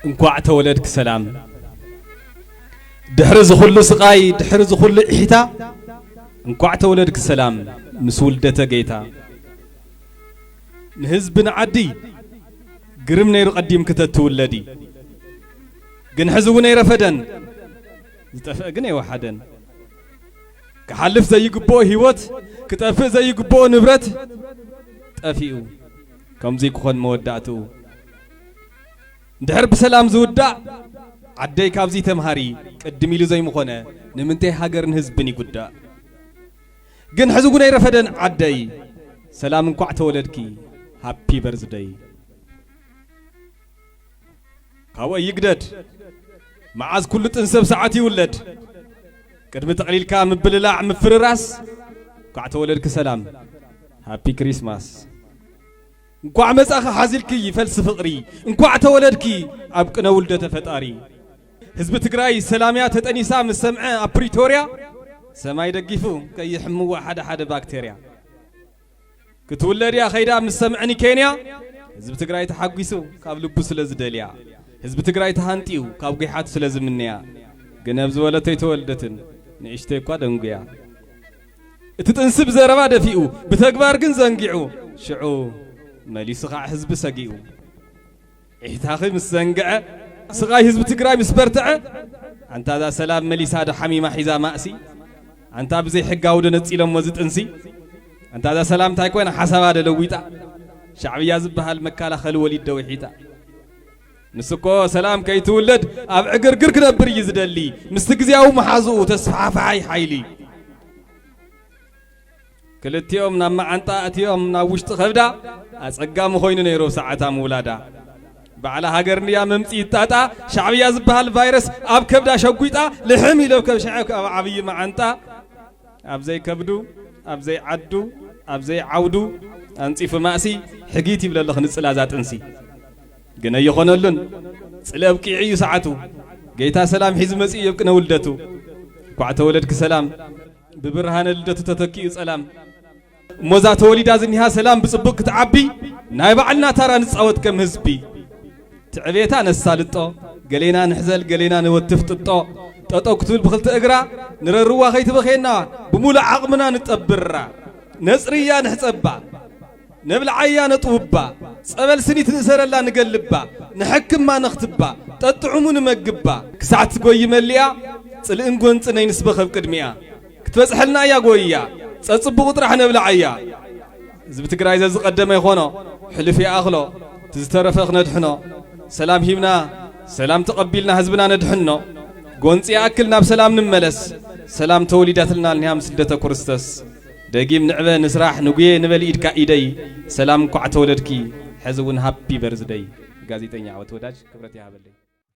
انكوع تولدك سلام دحرز كل سقاي دحرز كل إحتا انكوع تولدك سلام مسؤول دتا جيتا نهزبنا عدي قرمنا يرقديم كتتولدي جن حزونا يرفدن زتفقنا يوحدن كحلف زي يقبو هيوت كتفق زي يقبو نبرت تأفيو كم زي كون مودعتو دحر بسلام زودع عدي كابزي تمهاري قدمي له زي مخونه نمنتي هاجر نهزبني قدا جن حزونا يرفدن عدي سلام انكوع تولدكي هابي برزداي كاوا يقدد معاز كل تنسب ساعتي ولد قدم تقليل كام بللاع مفرراس كوع تولدك سلام هابي كريسماس انكوع مساخ حازلكي يفلسف فقري انكوع تولدكي ابقنا ولدته فطاري حزب تግራይ سلاميا تطنيسا مسمع ابريتوريا سماي دقيفو كيحمو حدا باكتيريا كتولد يا خيدا مسمعني كينيا حزب تግራይ تحقيسو كاب لبو سلازدليا حزب تግራይ تهانتيو كاب غيحات سلازمنيا جنبز ولا تيتولدتن نيشتي كوا دنغيا اتتنسب زربا دفيو بتكبار كن زنقعو شعو مالي سقع حزب سقيو احتاخي مسنقع سقاي حزب تግራይ مسبرتع انت هذا سلام مليس هذا حميمه حزا ماسي انت بزي حقاو دنصيلم وزطنسي انت هذا سلام تاي كوين حساب هذا لويطا شعبيا زبها المكاله خل وليد دوحيتا نسكو سلام كي تولد اب عقرقر كنبر يزدلي مستغزياو محازو تسفافاي حيلي كلتيوم نما عنتا اتيوم نا وشت خبدا اصقام خوين نيرو ساعتا مولادا بعلى هاجرنيا ممصي تاتا شعبيا زبها الفيروس اب كبدا شقيطا لحمي لو كبشعك اب عبي معنتا اب زي كبدو اب زي عدو اب زي عودو انصيف ماسي حقيتي بلله نصلازات انسي جنا يخونلن صلاب قيعي ساعتو جيتا سلام حزب مسي يبقنا ولدتو كوع تولدك سلام ببرهان لدتو تتكي سلام موزا توليدا زنيها سلام بصبك تعبي ناي بعلنا ترى نصوت كم حزبي تعبيتا نسالطو قلينا نحزل قلينا نوتفتطو ططو كتول بخلت اقرا نرروا خيت بخينا بمولع عقمنا نطبرا نصريا نحصبا نبلع عيان طوبا صبل سنيت نسرلا نقلبا نحكم ما نختبا تطعمو نمقبا كساعت قوي مليا صلئن قنصني نسبخ بقدميا كتبصحلنا يا قويا صصبو قطرح نبلع عيا زب تግራይ زقدم يخونو حلفي اخلو تزترفخ ندحنو سلام هيمنا سلام تقبلنا حزبنا ندحنو قنصي اكلنا بسلام نملس سلام توليداتلنا لنيام سدته كريستوس دقيم نعبه نسراح نقوي نبل إيدك إيدي سلام كوع تولدكي حزون هابي برزداي غازيتنيا وتوداج كبرتي هابلي